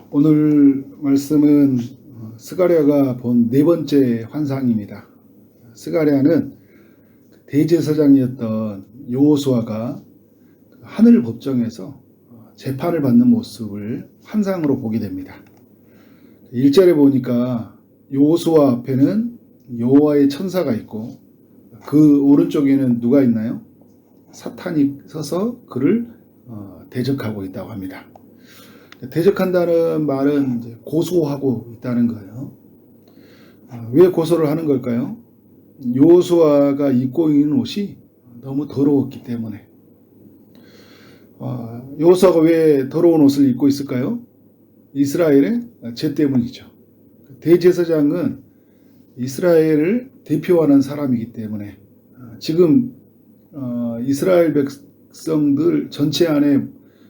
오늘 말씀은 스가랴가 본 네 번째 환상입니다. 스가랴는 대제사장이었던 여호수아가 하늘 법정에서 재판을 받는 모습을 환상으로 보게 됩니다. 1절에 보니까 여호수아 앞에는 여호와의 천사가 있고 그 오른쪽에는 누가 있나요? 사탄이 서서 그를 대적하고 있다고 합니다. 대적한다는 말은 이제 고소하고 있다는 거예요. 왜 고소를 하는 걸까요? 여호수아가 입고 있는 옷이 너무 더러웠기 때문에. 여호수아가 왜 더러운 옷을 입고 있을까요? 이스라엘의 죄 때문이죠. 대제사장은 이스라엘을 대표하는 사람이기 때문에 지금 이스라엘 백성들 전체 안에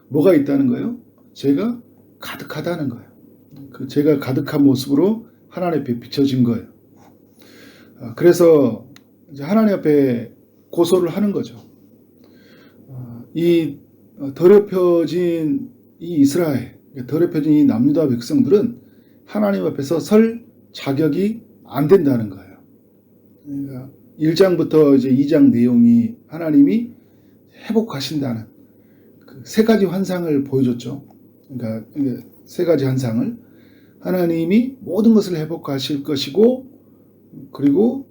뭐가 있다는 거예요? 죄가 가득하다는 거예요. 그 죄가 가득한 모습으로 하나님 앞에 비춰진 거예요. 그래서 이제 하나님 앞에 고소를 하는 거죠. 이 더럽혀진 이 이스라엘, 더럽혀진 이 남유다 백성들은 하나님 앞에서 설 자격이 안 된다는 거예요. 그러니까 1장부터 이제 2장 내용이 하나님이 회복하신다는 그 세 가지 환상을 보여줬죠. 그러니까 세 가지 환상을 하나님이 모든 것을 회복하실 것이고, 그리고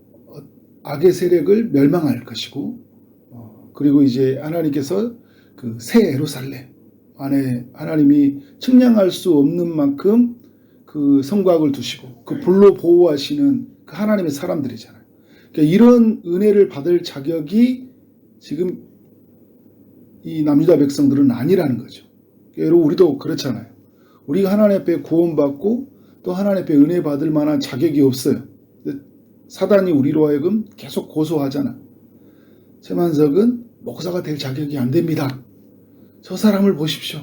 악의 세력을 멸망할 것이고, 그리고 이제 하나님께서 그 새 예루살렘 안에 하나님이 측량할 수 없는 만큼 그 성곽을 두시고 그 불로 보호하시는 그 하나님의 사람들이잖아요. 그러니까 이런 은혜를 받을 자격이 지금 이 남유다 백성들은 아니라는 거죠. 여러분, 우리도 그렇잖아요. 우리가 하나님 앞에 구원받고 또 하나님 앞에 은혜 받을 만한 자격이 없어요. 사단이 우리로 하여금 계속 고소하잖아. 최만석은 목사가 될 자격이 안 됩니다. 저 사람을 보십시오.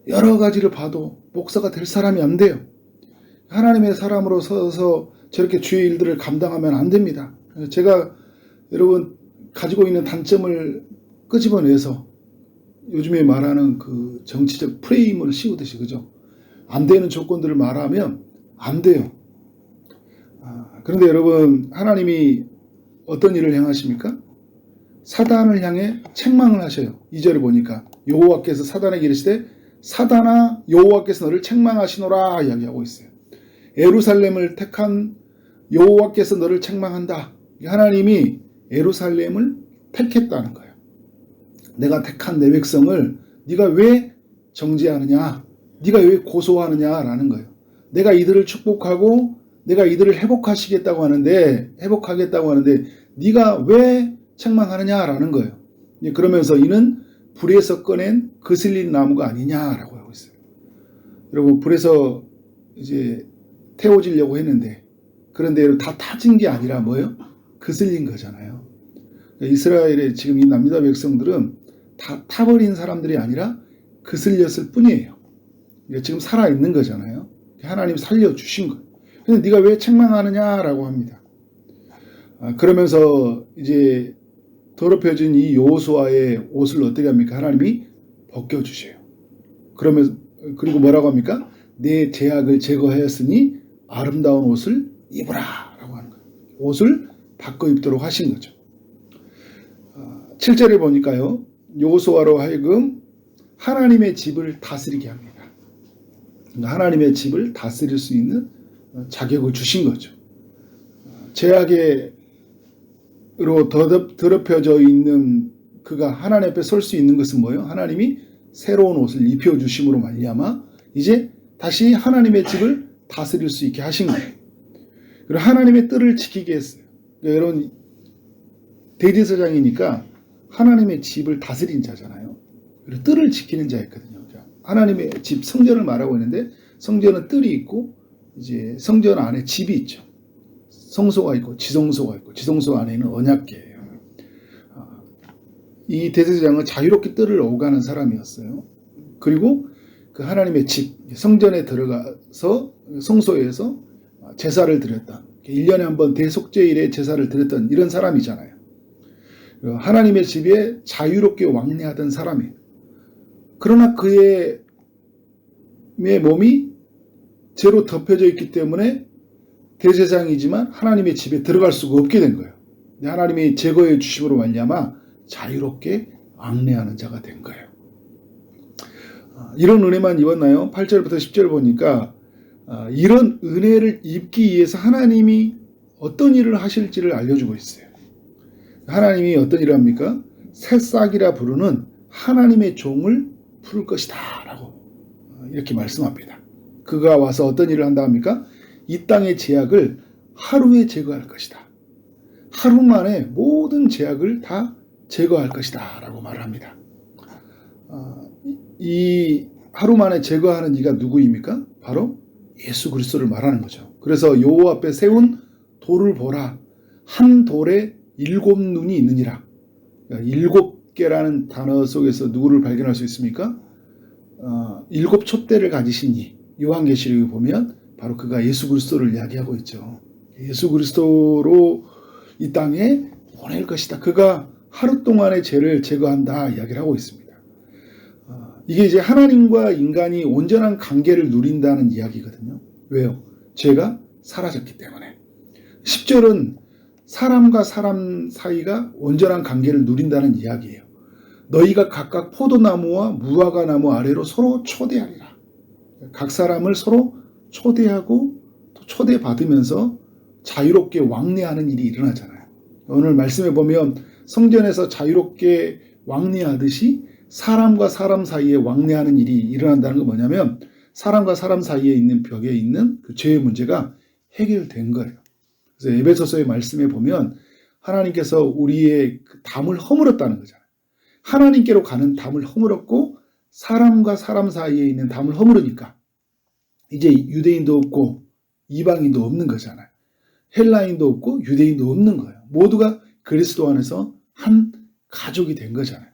여러 가지를 봐도 목사가 될 사람이 안 돼요. 하나님의 사람으로 서서 저렇게 주의 일들을 감당하면 안 됩니다. 제가 여러분 가지고 있는 단점을 끄집어내서 요즘에 말하는 그 정치적 프레임을 씌우듯이, 그죠? 안 되는 조건들을 말하면 안 돼요. 그런데 여러분, 하나님이 어떤 일을 행하십니까? 사단을 향해 책망을 하셔요. 2절에 보니까 여호와께서 사단에게 이르시되 사단아 여호와께서 너를 책망하시노라 이야기하고 있어요. 예루살렘을 택한 여호와께서 너를 책망한다. 하나님이 예루살렘을 택했다는 거예요. 내가 택한 내 백성을 네가 왜 정죄하느냐, 네가 왜 고소하느냐라는 거예요. 내가 이들을 축복하고 내가 이들을 회복하겠다고 하는데 네가 왜 책망하느냐라는 거예요. 그러면서 이는 불에서 꺼낸 그슬린 나무가 아니냐라고 하고 있어요. 여러분, 불에서 이제 태워지려고 했는데, 그런데 다 타진 게 아니라 뭐예요? 그슬린 거잖아요. 이스라엘의 지금 이 남유다 백성들은 다 타버린 사람들이 아니라 그슬렸을 뿐이에요. 지금 살아있는 거잖아요. 하나님 살려주신 거예요. 근데 네가 왜 책망하느냐라고 합니다. 그러면서 이제 더럽혀진 이 여호수아의 옷을 어떻게 합니까? 하나님이 벗겨주세요. 그리고 뭐라고 합니까? 내 죄악을 제거하였으니 아름다운 옷을 입으라 라고 하는 거예요. 옷을 바꿔 입도록 하신 거죠. 7절에 보니까요, 여호수아로 하여금 하나님의 집을 다스리게 합니다. 하나님의 집을 다스릴 수 있는 자격을 주신 거죠. 죄악으로 더럽혀져 있는 그가 하나님 앞에 설 수 있는 것은 뭐예요? 하나님이 새로운 옷을 입혀주심으로 말미암아 이제 다시 하나님의 집을 다스릴 수 있게 하신 거예요. 그리고 하나님의 뜰을 지키게 했어요. 그러니까 여러분, 대제사장이니까 하나님의 집을 다스린 자잖아요. 그리고 뜰을 지키는 자였거든요. 하나님의 집, 성전을 말하고 있는데 성전은 뜰이 있고 이제 성전 안에 집이 있죠. 성소가 있고 지성소가 있고 지성소 안에는 언약궤예요. 이 대제사장은 자유롭게 뜰을 오가는 사람이었어요. 그리고 그 하나님의 집, 성전에 들어가서 성소에서 제사를 드렸던, 1년에 한 번 대속죄일에 제사를 드렸던 이런 사람이잖아요. 하나님의 집에 자유롭게 왕래하던 사람이에요. 그러나 그의 몸이 죄로 덮여져 있기 때문에 대제사장이지만 하나님의 집에 들어갈 수가 없게 된 거예요. 하나님이 제거해 주심으로 말미암아 자유롭게 왕래하는 자가 된 거예요. 이런 은혜만 입었나요? 8절부터 10절 보니까 이런 은혜를 입기 위해서 하나님이 어떤 일을 하실지를 알려주고 있어요. 하나님이 어떤 일을 합니까? 새싹이라 부르는 하나님의 종을 부를 것이다 라고 이렇게 말씀합니다. 그가 와서 어떤 일을 한다 합니까? 이 땅의 죄악을 하루에 제거할 것이다. 하루 만에 모든 죄악을 다 제거할 것이다 라고 말을 합니다. 이 하루 만에 제거하는 이가 누구입니까? 바로 예수 그리스도를 말하는 거죠. 그래서 여호와 앞에 세운 돌을 보라. 한 돌에 7눈이 있느니라. 7개라는 단어 속에서 누구를 발견할 수 있습니까? 7 촛대를 가지신 이 요한계시록에 보면 바로 그가 예수 그리스도를 이야기하고 있죠. 예수 그리스도로 이 땅에 보낼 것이다. 그가 하루 동안의 죄를 제거한다 이야기를 하고 있습니다. 이게 이제 하나님과 인간이 온전한 관계를 누린다는 이야기거든요. 왜요? 죄가 사라졌기 때문에. 10절은 사람과 사람 사이가 온전한 관계를 누린다는 이야기예요. 너희가 각각 포도나무와 무화과 나무 아래로 서로 초대하리라. 각 사람을 서로 초대하고 또 초대받으면서 자유롭게 왕래하는 일이 일어나잖아요. 오늘 말씀에 보면 성전에서 자유롭게 왕래하듯이 사람과 사람 사이에 왕래하는 일이 일어난다는 건 뭐냐면 사람과 사람 사이에 있는 벽에 있는 그 죄의 문제가 해결된 거예요. 그래서 에베소서의 말씀에 보면 하나님께서 우리의 그 담을 허물었다는 거잖아요. 하나님께로 가는 담을 허물었고 사람과 사람 사이에 있는 담을 허물으니까 이제 유대인도 없고 이방인도 없는 거잖아요. 헬라인도 없고 유대인도 없는 거예요. 모두가 그리스도 안에서 한 가족이 된 거잖아요.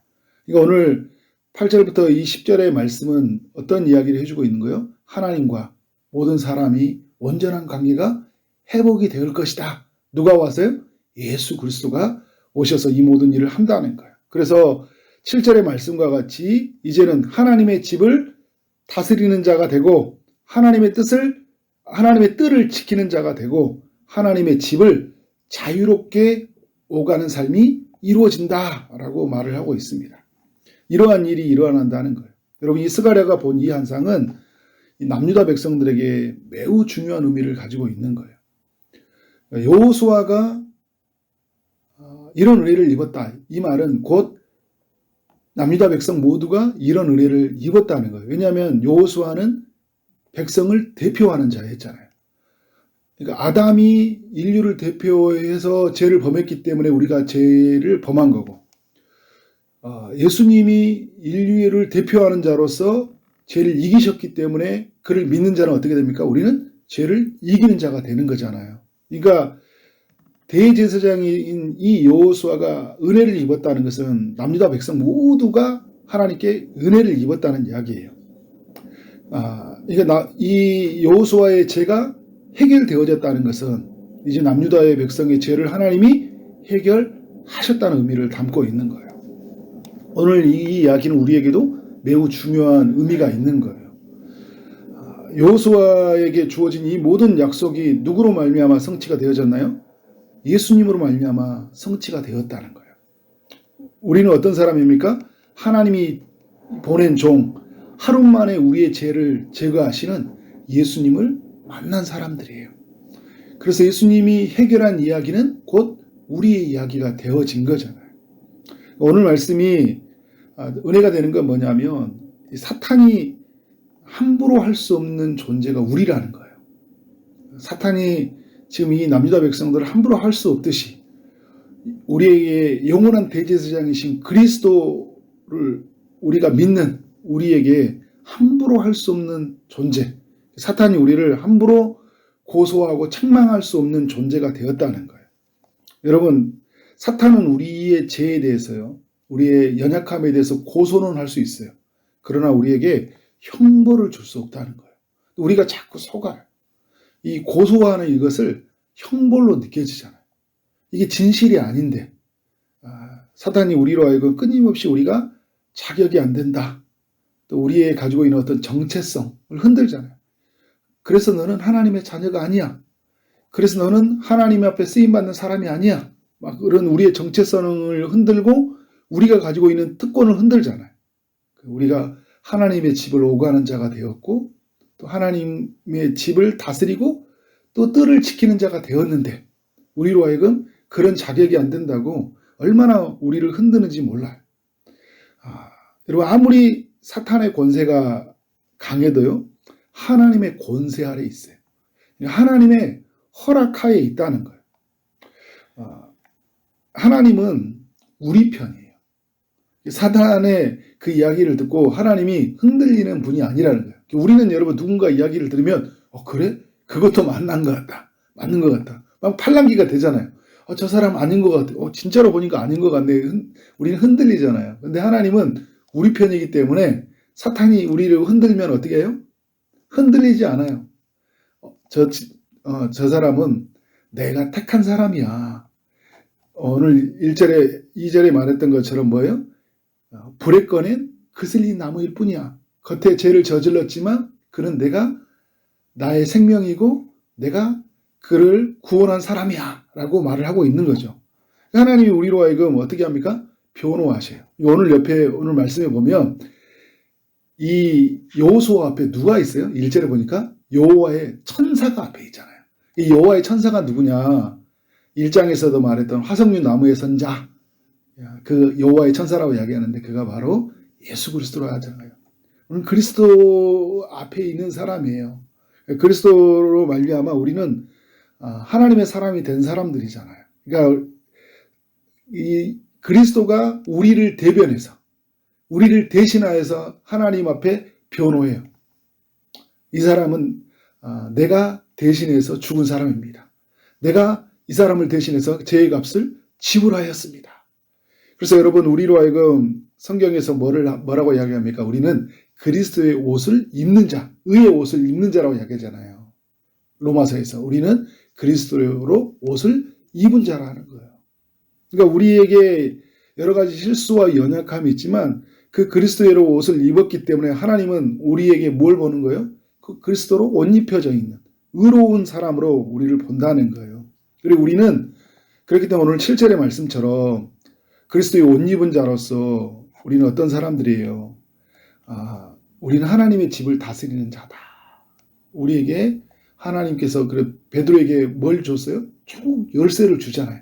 그러니까 오늘 8절부터 이 10절의 말씀은 어떤 이야기를 해주고 있는 거예요? 하나님과 모든 사람이 온전한 관계가 회복이 될 것이다. 누가 와서요? 예수 그리스도가 오셔서 이 모든 일을 한다는 거예요. 그래서 7절의 말씀과 같이 이제는 하나님의 집을 다스리는 자가 되고 하나님의 뜰을 지키는 자가 되고 하나님의 집을 자유롭게 오가는 삶이 이루어진다라고 말을 하고 있습니다. 이러한 일이 일어난다는 거예요. 여러분 이 스가랴가 본 이 환상은 남유다 백성들에게 매우 중요한 의미를 가지고 있는 거예요. 여호수아가 이런 은혜를 입었다. 이 말은 곧 남유다 백성 모두가 이런 은혜를 입었다는 거예요. 왜냐하면 여호수아는 백성을 대표하는 자였잖아요. 그러니까 아담이 인류를 대표해서 죄를 범했기 때문에 우리가 죄를 범한 거고 예수님이 인류를 대표하는 자로서 죄를 이기셨기 때문에 그를 믿는 자는 어떻게 됩니까? 우리는 죄를 이기는 자가 되는 거잖아요. 그러니까 대제사장인 이 여호수아가 은혜를 입었다는 것은 남유다 백성 모두가 하나님께 은혜를 입었다는 이야기예요. 이 여호수아의 죄가 해결되어졌다는 것은 이제 남유다의 백성의 죄를 하나님이 해결하셨다는 의미를 담고 있는 거예요. 오늘 이 이야기는 우리에게도 매우 중요한 의미가 있는 거예요. 여호수아에게 주어진 이 모든 약속이 누구로 말미암아 성취가 되어졌나요? 예수님으로 말미암아 성취가 되었다는 거예요. 우리는 어떤 사람입니까? 하나님이 보낸 종, 하루 만에 우리의 죄를 제거하시는 예수님을 만난 사람들이에요. 그래서 예수님이 해결한 이야기는 곧 우리의 이야기가 되어진 거잖아요. 오늘 말씀이 은혜가 되는 건 뭐냐면 사탄이 함부로 할 수 없는 존재가 우리라는 거예요. 사탄이 지금 이 남유다 백성들을 함부로 할 수 없듯이 우리에게 영원한 대제사장이신 그리스도를 우리가 믿는 우리에게 함부로 할 수 없는 존재, 사탄이 우리를 함부로 고소하고 책망할 수 없는 존재가 되었다는 거예요. 여러분, 사탄은 우리의 죄에 대해서요, 우리의 연약함에 대해서 고소는 할 수 있어요. 그러나 우리에게 형벌을 줄 수 없다는 거예요. 우리가 자꾸 속아요. 이 고소하는 이것을 형벌로 느껴지잖아요. 이게 진실이 아닌데 사탄이 우리로 하여금 끊임없이 우리가 자격이 안 된다. 또 우리의 가지고 있는 어떤 정체성을 흔들잖아요. 그래서 너는 하나님의 자녀가 아니야. 그래서 너는 하나님 앞에 쓰임받는 사람이 아니야. 막 그런 우리의 정체성을 흔들고 우리가 가지고 있는 특권을 흔들잖아요. 우리가 하나님의 집을 오가는 자가 되었고 또 하나님의 집을 다스리고 또 뜰을 지키는 자가 되었는데 우리로 하여금 그런 자격이 안 된다고 얼마나 우리를 흔드는지 몰라요. 여러분 아무리 사탄의 권세가 강해도요. 하나님의 권세 아래 있어요. 하나님의 허락하에 있다는 거예요. 하나님은 우리 편이에요. 사탄의 그 이야기를 듣고 하나님이 흔들리는 분이 아니라는 거예요. 우리는 여러분 누군가 이야기를 들으면 그래? 그것도 맞는 것 같다. 맞는 것 같다. 막 팔랑귀가 되잖아요. 저 사람 아닌 것 같아. 진짜로 보니까 아닌 것 같네. 우리는 흔들리잖아요. 근데 하나님은 우리 편이기 때문에 사탄이 우리를 흔들면 어떻게 해요? 흔들리지 않아요. 저 사람은 내가 택한 사람이야. 오늘 1절에 2절에 말했던 것처럼 뭐예요? 불에 꺼낸 그슬린 나무일 뿐이야. 겉에 죄를 저질렀지만 그는 나의 생명이고 내가 그를 구원한 사람이야 라고 말을 하고 있는 거죠. 하나님이 우리로 하여금 어떻게 합니까? 변호하셔요. 오늘 옆에 오늘 말씀에 보면 이 여호수아 앞에 누가 있어요? 1절에 보니까 여호와의 천사가 앞에 있잖아요. 이 여호와의 천사가 누구냐? 1장에서도 말했던 화석류 나무의 선자, 그 여호와의 천사라고 이야기하는데 그가 바로 예수 그리스도라고 하잖아요. 오늘 그리스도 앞에 있는 사람이에요. 그리스도로 말미암아 우리는 하나님의 사람이 된 사람들이잖아요. 그러니까 이 그리스도가 우리를 대변해서 우리를 대신하여서 하나님 앞에 변호해요. 이 사람은 내가 대신해서 죽은 사람입니다. 내가 이 사람을 대신해서 죄의 값을 지불하였습니다. 그래서 여러분 우리로 하여금 성경에서 뭐라고 이야기합니까? 우리는 그리스도의 옷을 입는 자, 의의 옷을 입는 자라고 이야기하잖아요. 로마서에서 우리는 그리스도로 옷을 입은 자라는 거예요. 그러니까 우리에게 여러 가지 실수와 연약함이 있지만 그 그리스도로 옷을 입었기 때문에 하나님은 우리에게 뭘 보는 거예요? 그 그리스도로 옷 입혀져 있는 의로운 사람으로 우리를 본다는 거예요. 그리고 우리는 그렇기 때문에 오늘 7절의 말씀처럼 그리스도의 옷 입은 자로서 우리는 어떤 사람들이에요? 우리는 하나님의 집을 다스리는 자다. 우리에게 하나님께서 베드로에게 뭘 줬어요? 쭉 열쇠를 주잖아요.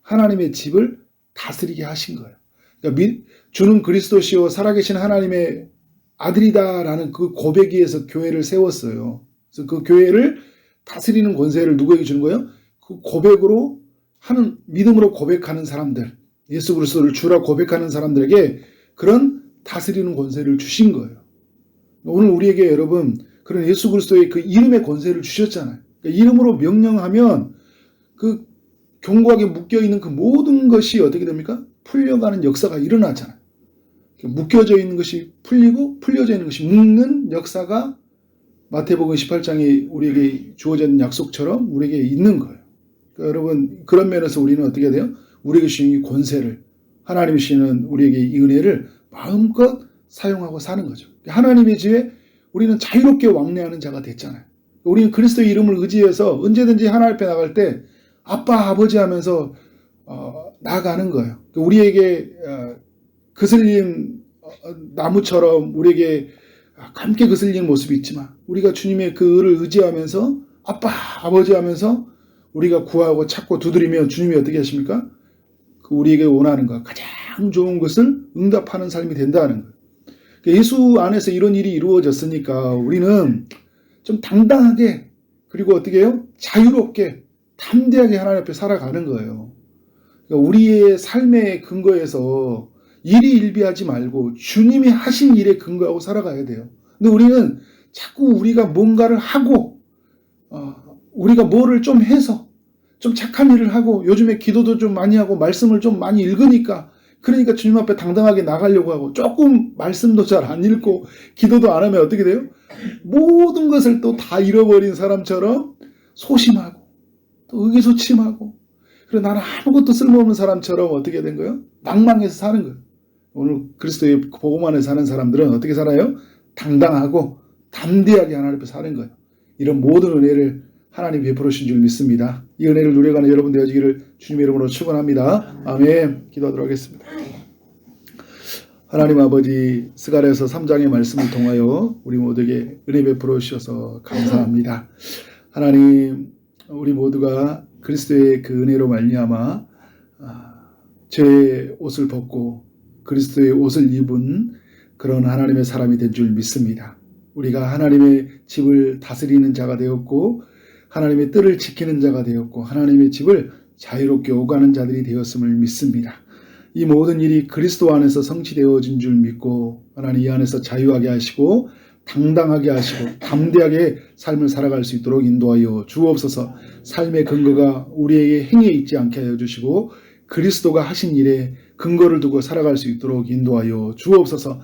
하나님의 집을 다스리게 하신 거예요. 그러니까 주는 그리스도시요 살아계신 하나님의 아들이다라는 그 고백 위에서 교회를 세웠어요. 그래서 그 교회를 다스리는 권세를 누구에게 주는 거예요? 그 고백으로 하는 믿음으로 고백하는 사람들, 예수 그리스도를 주라 고백하는 사람들에게 그런 다스리는 권세를 주신 거예요. 오늘 우리에게 여러분 그런 예수 그리스도의 그 이름의 권세를 주셨잖아요. 그러니까 이름으로 명령하면 그 견고하게 묶여있는 그 모든 것이 어떻게 됩니까? 풀려가는 역사가 일어나잖아요. 묶여져 있는 것이 풀리고 풀려져 있는 것이 묶는 역사가 마태복음 18장에 우리에게 주어진 약속처럼 우리에게 있는 거예요. 그러니까 여러분 그런 면에서 우리는 어떻게 돼요? 우리에게 주신 이 권세를 하나님이 주시는 우리에게 이 은혜를 마음껏 사용하고 사는 거죠. 하나님의 집에 우리는 자유롭게 왕래하는 자가 됐잖아요. 우리는 그리스도의 이름을 의지해서 언제든지 하나님 앞에 나갈 때 아빠 아버지 하면서 나아가는 거예요. 우리에게 그슬린 나무처럼 우리에게 함께 그슬리는 모습이 있지만 우리가 주님의 그 의를 의지하면서 아빠 아버지 하면서 우리가 구하고 찾고 두드리면 주님이 어떻게 하십니까? 우리에게 원하는 것 가장 좋은 것을 응답하는 삶이 된다는 거예요. 예수 안에서 이런 일이 이루어졌으니까 우리는 좀 당당하게 그리고 어떻게 해요? 자유롭게 담대하게 하나님 앞에 살아가는 거예요. 그러니까 우리의 삶의 근거에서 일희일비하지 말고 주님이 하신 일에 근거하고 살아가야 돼요. 근데 우리는 자꾸 우리가 뭔가를 하고 우리가 뭐를 좀 해서 좀 착한 일을 하고 요즘에 기도도 좀 많이 하고 말씀을 좀 많이 읽으니까 그러니까 주님 앞에 당당하게 나가려고 하고 조금 말씀도 잘 안 읽고 기도도 안 하면 어떻게 돼요? 모든 것을 또 다 잃어버린 사람처럼 소심하고 또 의기소침하고 그리고 나는 아무것도 쓸모없는 사람처럼 어떻게 된 거예요? 망망해서 사는 거예요. 오늘 그리스도의 복음 안에 사는 사람들은 어떻게 살아요? 당당하고 담대하게 하나님 앞에 사는 거예요. 이런 모든 은혜를 하나님 베풀어 주신 줄 믿습니다. 이 은혜를 누려가는 여러분 되어지기를 주님의 이름으로 축원합니다. 아멘. 기도하도록 하겠습니다. 하나님 아버지, 스가랴서 3장의 말씀을 통하여 우리 모두에게 은혜 베풀어 주셔서 감사합니다. 하나님, 우리 모두가 그리스도의 그 은혜로 말미암아 제 옷을 벗고 그리스도의 옷을 입은 그런 하나님의 사람이 된 줄 믿습니다. 우리가 하나님의 집을 다스리는 자가 되었고 하나님의 뜰을 지키는 자가 되었고 하나님의 집을 자유롭게 오가는 자들이 되었음을 믿습니다. 이 모든 일이 그리스도 안에서 성취되어진 줄 믿고 하나님 이 안에서 자유하게 하시고 당당하게 하시고 담대하게 삶을 살아갈 수 있도록 인도하여 주옵소서. 삶의 근거가 우리에게 행위에 있지 않게 하여 주시고 그리스도가 하신 일에 근거를 두고 살아갈 수 있도록 인도하여 주옵소서.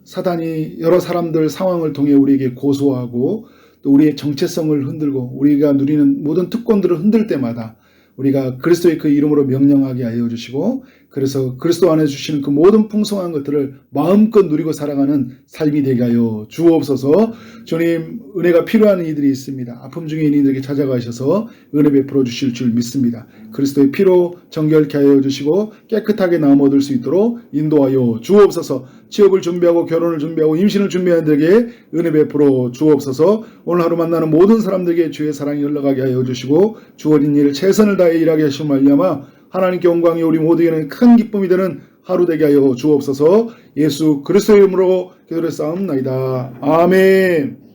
사단이 여러 사람들 상황을 통해 우리에게 고소하고 또 우리의 정체성을 흔들고 우리가 누리는 모든 특권들을 흔들 때마다 우리가 그리스도의 그 이름으로 명령하게 하여 주시고 그래서 그리스도 안에 주시는 그 모든 풍성한 것들을 마음껏 누리고 살아가는 삶이 되게 하여 주옵소서. 주님, 은혜가 필요한 이들이 있습니다. 아픔 중에 있는 이들에게 찾아가셔서 은혜 베풀어 주실 줄 믿습니다. 그리스도의 피로 정결케 하여 주시고 깨끗하게 나음 얻을 수 있도록 인도하여 주옵소서. 취업을 준비하고 결혼을 준비하고 임신을 준비하는 이들에게 은혜 베풀어 주옵소서. 오늘 하루 만나는 모든 사람들에게 주의 사랑이 흘러가게 하여 주시고 주어진 일을 최선을 다해 일하게 하시고 말미암아 하나님께 영광이 우리 모두에게는 큰 기쁨이 되는 하루 되게 하여 주옵소서. 예수 그리스도의 이름으로 기도를 쌓옵나이다. 아멘.